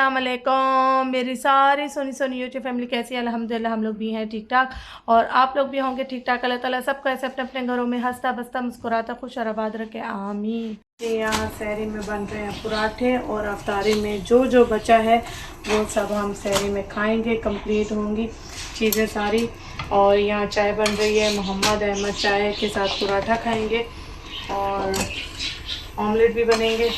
अस्सलाम वालेकुम मेरी सारी सोनी सोनी यूट्यूब फैमिली कैसी है। अल्हम्दुलिल्लाह हम लोग भी हैं ठीक ठाक और आप लोग भी होंगे ठीक ठाक। अल्लाह ताला सबको ऐसे अपने अपने घरों में हंसता बसता मुस्कुराता खुश और आबाद रखे, आमीन। यहाँ सहरी में बन रहे हैं पराठे और अफ्तारी में जो जो बचा है वो सब हम सहरी में खाएंगे, कंप्लीट होंगी चीज़ें सारी। और यहाँ चाय बन रही है, मोहम्मद अहमद चाय के साथ पराठा खाएंगे और ऑमलेट भी बनेंगे।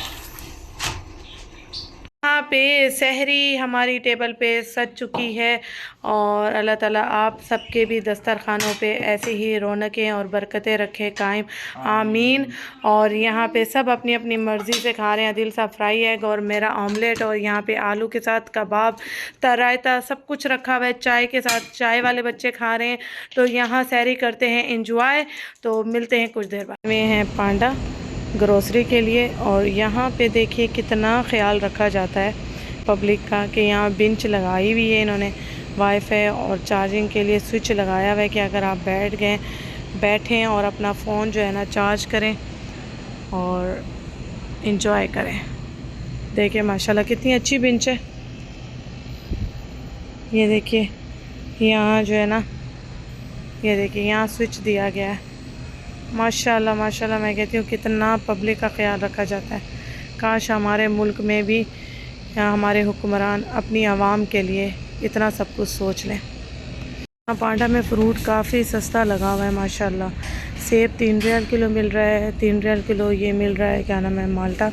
यहाँ पे सहरी हमारी टेबल पे सज चुकी है और अल्लाह ताला आप सबके भी दस्तरखानों पे ऐसे ही रौनकें और बरकतें रखे कायम, आमीन। और यहाँ पे सब अपनी अपनी मर्ज़ी से खा रहे हैं। दिल सा फ्राई एग और मेरा ऑमलेट और यहाँ पे आलू के साथ कबाब, रायता सब कुछ रखा हुआ है। चाय के साथ चाय वाले बच्चे खा रहे हैं। तो यहाँ सहरी करते हैं इंजॉय। तो मिलते हैं कुछ देर बाद में। हैं पांडा ग्रोसरी के लिए और यहाँ पे देखिए कितना ख्याल रखा जाता है पब्लिक का कि यहाँ बेंच लगाई हुई है इन्होंने, वाईफाई और चार्जिंग के लिए स्विच लगाया हुआ है कि अगर आप बैठें और अपना फ़ोन जो है ना चार्ज करें और इंजॉय करें। देखिए माशाल्लाह कितनी अच्छी बेंच है। ये देखिए यहाँ जो है ना, ये देखिए यहाँ स्विच दिया गया है। माशाल्लाह माशाल्लाह मैं कहती हूँ कितना पब्लिक का ख्याल रखा जाता है। काश हमारे मुल्क में भी हमारे हुक्मरान अपनी आवाम के लिए इतना सब कुछ सोच लें। यहाँ पांडा में फ़्रूट काफ़ी सस्ता लगा हुआ है माशाल्लाह। सेब 3 रियाल किलो मिल रहा है, 3 रियाल किलो ये मिल रहा है, क्या नाम है, माल्टा।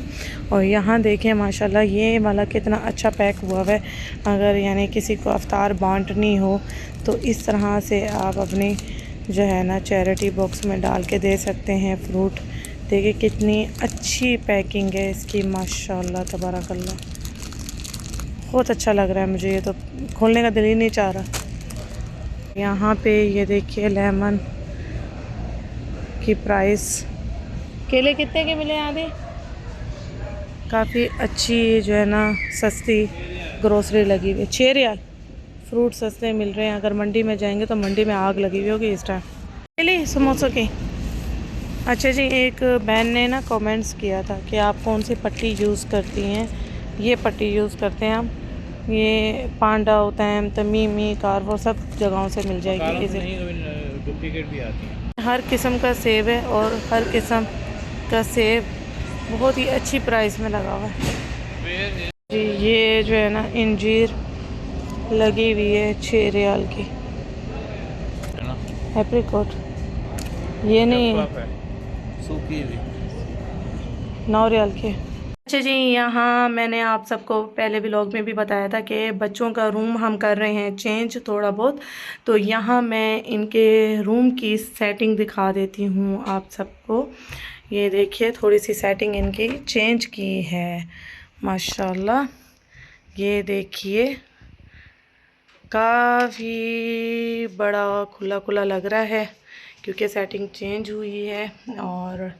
और यहाँ देखें माशाल्लाह ये वाला कितना अच्छा पैक हुआ है। अगर यानी किसी को अफ्तार बांटनी हो तो इस तरह से आप अपनी जो है ना चैरिटी बॉक्स में डाल के दे सकते हैं फ्रूट। देखिए कितनी अच्छी पैकिंग है इसकी माशाल्लाह तबारकल्लाह। बहुत अच्छा लग रहा है मुझे, ये तो खोलने का दिल ही नहीं चाह रहा। यहाँ पे ये देखिए लेमन की प्राइस, केले कितने के मिले यहाँ भी? काफ़ी अच्छी जो है ना सस्ती ग्रोसरी लगी हुई है। 6 रियाल फ्रूट सस्ते मिल रहे हैं। अगर मंडी में जाएंगे तो मंडी में आग लगी हुई होगी इस टाइम। चलिए समोसों की। अच्छा जी, एक बहन ने ना कमेंट्स किया था कि आप कौन सी पट्टी यूज़ करती हैं। ये पट्टी यूज़ करते हैं हम। ये पांडा होता है, तमीमी, कारवो सब जगहों से मिल जाएगी। इसे डुप्लीकेट भी आती है। हर किस्म का सेब है और हर किस्म का सेब बहुत ही अच्छी प्राइस में लगा हुआ है जी। ये जो है ना इंजीर लगी हुई है 6 रियाल की। एप्रिकॉट ये नहीं है, सूखी हुई 9 रियाल की। अच्छा जी, यहाँ मैंने आप सबको पहले व्लॉग में भी बताया था कि बच्चों का रूम हम कर रहे हैं चेंज थोड़ा बहुत। तो यहाँ मैं इनके रूम की सेटिंग दिखा देती हूँ आप सबको। ये देखिए थोड़ी सी सेटिंग इनकी चेंज की है माशाल्लाह। ये देखिए काफ़ी बड़ा खुला खुला लग रहा है क्योंकि सेटिंग चेंज हुई है। और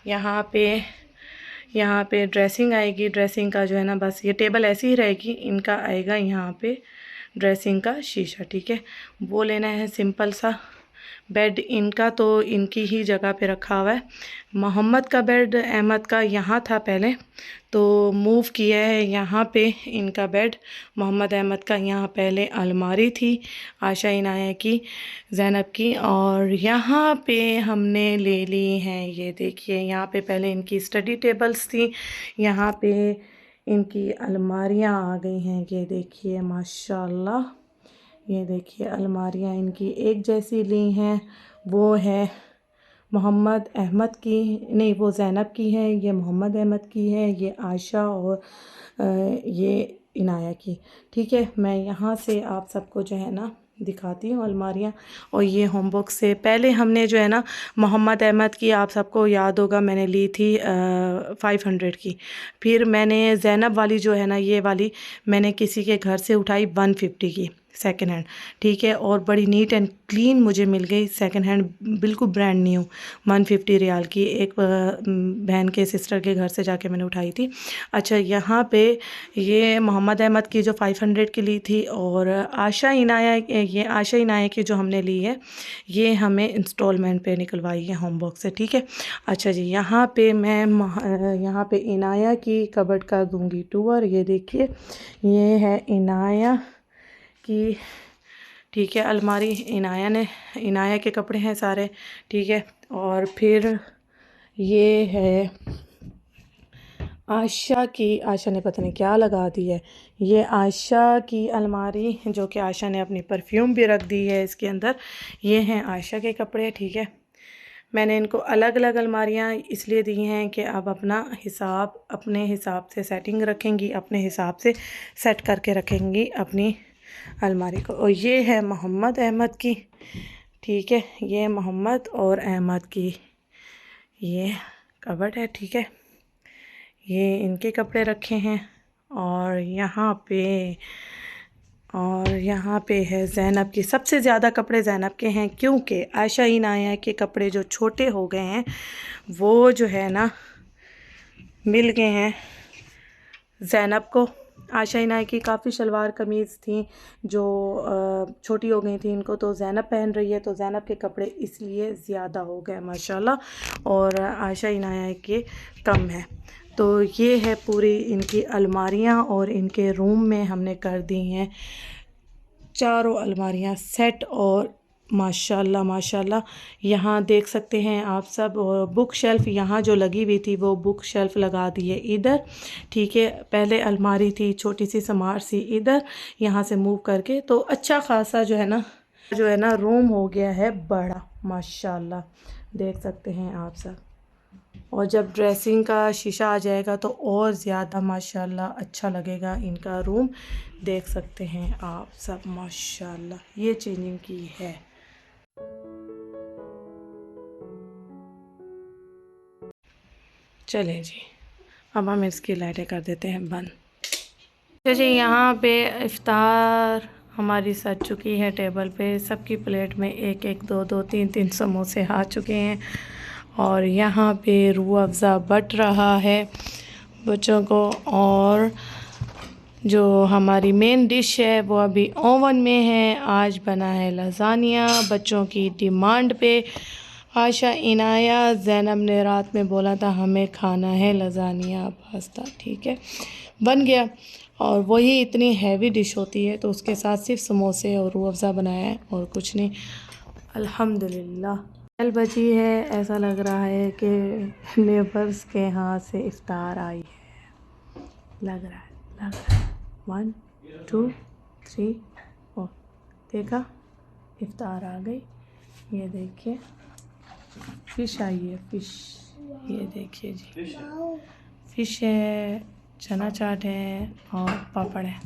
यहाँ पे ड्रेसिंग आएगी। ड्रेसिंग का जो है ना बस ये टेबल ऐसी ही रहेगी, इनका आएगा यहाँ पे ड्रेसिंग का शीशा, ठीक है। वो लेना है सिंपल सा। बेड इनका तो इनकी ही जगह पे रखा हुआ है। मोहम्मद का बेड अहमद का यहाँ था पहले, तो मूव किया है यहाँ पे इनका बेड। मोहम्मद अहमद का यहाँ पहले अलमारी थी आशा इनाया की, ज़ैनब की। और यहाँ पे हमने ले ली हैं, ये देखिए यहाँ पे पहले इनकी स्टडी टेबल्स थी, यहाँ पे इनकी अलमारियाँ आ गई हैं। ये देखिए माशाल्लाह, ये देखिए अलमारियाँ इनकी एक जैसी ली हैं। वो है मोहम्मद अहमद की, नहीं वो ज़ैनब की है, ये मोहम्मद अहमद की है, ये आयशा और ये इनाया की, ठीक है। मैं यहाँ से आप सबको जो है ना दिखाती हूँ अलमारियाँ। और ये होम बॉक्स से पहले हमने जो है ना मोहम्मद अहमद की, आप सबको याद होगा मैंने ली थी 500 की। फिर मैंने ज़ैनब वाली जो है ना ये वाली मैंने किसी के घर से उठाई 150 की। सेकंड हैंड, ठीक है। और बड़ी नीट एंड क्लीन मुझे मिल गई सेकंड हैंड, बिल्कुल ब्रांड न्यू, 150 रियाल की। एक बहन के सिस्टर के घर से जाके मैंने उठाई थी। अच्छा, यहाँ पे ये मोहम्मद अहमद की जो 500 की ली थी, और आशा इनाया, ये आशा इनाया की जो हमने ली है, ये हमें इंस्टॉलमेंट पे निकलवाई है होम बॉक्स से, ठीक है। अच्छा जी, यहाँ पे मैं यहाँ पे इनाया की कबर्ड का दूंगी टूर। ये देखिए, ये है इनाया की, ठीक है, अलमारी। इनाया के कपड़े हैं सारे, ठीक है। और फिर ये है आशा की, आशा ने पता नहीं क्या लगा दी है, ये आशा की अलमारी, जो कि आशा ने अपनी परफ्यूम भी रख दी है इसके अंदर। ये हैं आशा के कपड़े, ठीक है। मैंने इनको अलग अलग अलमारियाँ इसलिए दी हैं कि अब अपना हिसाब अपने हिसाब से सेटिंग रखेंगी, अपने हिसाब से सेट करके रखेंगी अपनी अलमारी को। और ये है मोहम्मद अहमद की, ठीक है, ये मोहम्मद और अहमद की ये कबर्ड है, ठीक है। ये इनके कपड़े रखे हैं। और यहाँ पे है ज़ैनब की। सबसे ज़्यादा कपड़े ज़ैनब के हैं, क्योंकि आयशा इनाया के कपड़े जो छोटे हो गए हैं वो जो है ना मिल गए हैं ज़ैनब को। आयशा इनाया की काफ़ी शलवार कमीज़ थी जो छोटी हो गई थी, इनको तो ज़ैनब पहन रही है, तो ज़ैनब के कपड़े इसलिए ज़्यादा हो गए माशाल्लाह, और आयशा इनाया के कम है। तो ये है पूरी इनकी अलमारियाँ, और इनके रूम में हमने कर दी हैं चारों अलमारियाँ सेट। और माशाल्लाह माशाल्लाह, यहाँ देख सकते हैं आप सब। और बुक शेल्फ़ यहाँ जो लगी हुई थी, वो बुक शेल्फ़ लगा दी है इधर, ठीक है। पहले अलमारी थी छोटी सी समार सी इधर, यहाँ से मूव करके तो अच्छा खासा जो है ना रूम हो गया है बड़ा, माशाल्लाह देख सकते हैं आप सब। और जब ड्रेसिंग का शीशा आ जाएगा तो और ज़्यादा माशाल्लाह अच्छा लगेगा इनका रूम, देख सकते हैं आप सब माशाल्लाह। ये चेंजिंग की है। चलें जी, अब हम इसकी लाइटें कर देते हैं बंद। तो जी, यहाँ पे इफ्तार हमारी सज चुकी है टेबल पे। सबकी प्लेट में एक एक दो दो तीन तीन समोसे आ चुके हैं, और यहाँ पे रूह अफ़ज़ा बट रहा है बच्चों को। और जो हमारी मेन डिश है वो अभी ओवन में है। आज बना है लज़ानिया बच्चों की डिमांड पे। आशा इनाया ज़ैनब ने रात में बोला था हमें खाना है लज़ानिया पास्ता, ठीक है, बन गया। और वही इतनी हैवी डिश होती है, तो उसके साथ सिर्फ समोसे और रूह अफ़ज़ा बनाया है और कुछ नहीं, अल्हम्दुलिल्लाह। बेल बजी है, ऐसा लग रहा है कि नेबर्स के यहाँ से इफ्तार आई है, लग रहा है। 1 2 3 4, देखा, इफ्तार आ गई। ये देखिए फ़िश आई है, फ़िश, ये देखिए जी, फ़िश है, चना चाट है और पापड़ है।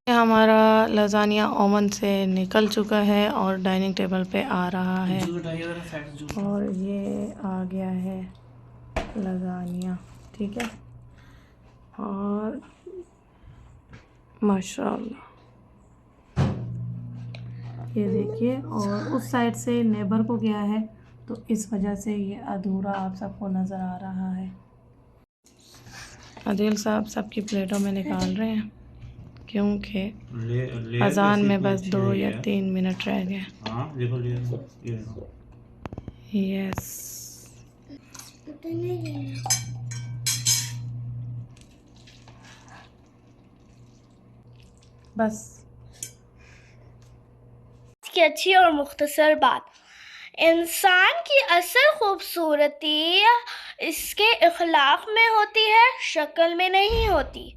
हमारा लज़ानिया ओवन से निकल चुका है और डाइनिंग टेबल पे आ रहा है, और ये आ गया है लज़ानिया, ठीक है। और माशाल्लाह ये देखिए, और उस साइड से नेबर को गया है, तो इस वजह से ये अधूरा आप सबको नज़र आ रहा है। आदिल साहब सबकी प्लेटों में निकाल रहे हैं, क्योंकि अजान में बस 2 या 3 मिनट रह गए। यस, बस की अच्छी और मुख्तसर बात, इंसान की असल खूबसूरती इसके इखलाक में होती है, शक्ल में नहीं होती।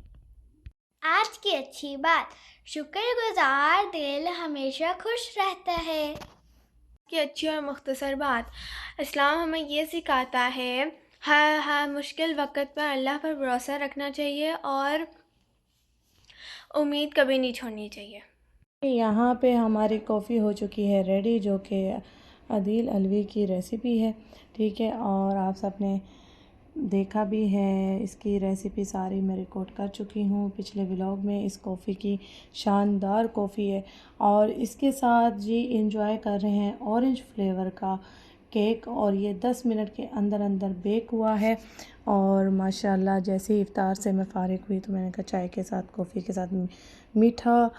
आज की अच्छी बात, शुक्रगुजार दिल हमेशा खुश रहता है। की अच्छी और मुख्तसर बात, इस्लाम हमें ये सिखाता है हर मुश्किल वक़्त पर अल्लाह पर भरोसा रखना चाहिए और उम्मीद कभी नहीं छोड़नी चाहिए। यहाँ पे हमारी कॉफ़ी हो चुकी है रेडी, जो कि आदिल अलवी की रेसिपी है, ठीक है। और आप सब ने देखा भी है, इसकी रेसिपी सारी मैं रिकॉर्ड कर चुकी हूँ पिछले व्लॉग में। इस कॉफ़ी की शानदार कॉफ़ी है और इसके साथ जी एंजॉय कर रहे हैं ऑरेंज फ्लेवर का केक और ये 10 मिनट के अंदर अंदर बेक हुआ है। और माशाल्लाह जैसे ही इफ्तार से मैं फ़ारिग हुई तो मैंने कहा चाय के साथ कॉफ़ी के साथ मीठा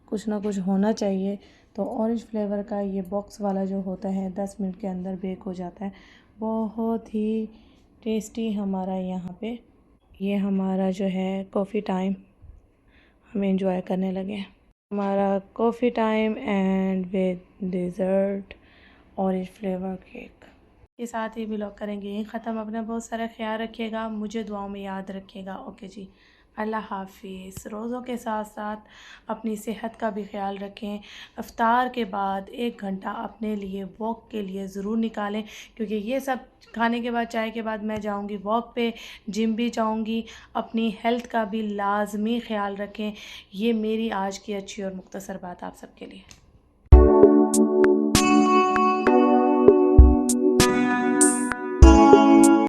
कुछ ना कुछ होना चाहिए। तो ऑरेंज फ्लेवर का ये बॉक्स वाला जो होता है 10 मिनट के अंदर बेक हो जाता है। बहुत ही टेस्टी हमारा यहाँ पे ये हमारा जो है कॉफ़ी टाइम हम एंजॉय करने लगे। हमारा coffee time end with dessert orange flavour cake के साथ ही व्लॉग करेंगे यहीं ख़त्म। अपना बहुत सारा ख्याल रखिएगा, मुझे दुआओं में याद रखिएगा। ओके जी, अल्लाह हाफिज़। रोज़ों के साथ साथ अपनी सेहत का भी ख्याल रखें। इफ्तार के बाद 1 घंटा अपने लिए वॉक के लिए ज़रूर निकालें, क्योंकि ये सब खाने के बाद चाय के बाद मैं जाऊंगी वॉक पे, जिम भी जाऊंगी। अपनी हेल्थ का भी लाजमी ख्याल रखें। ये मेरी आज की अच्छी और मुख्तसर बात आप सबके लिए।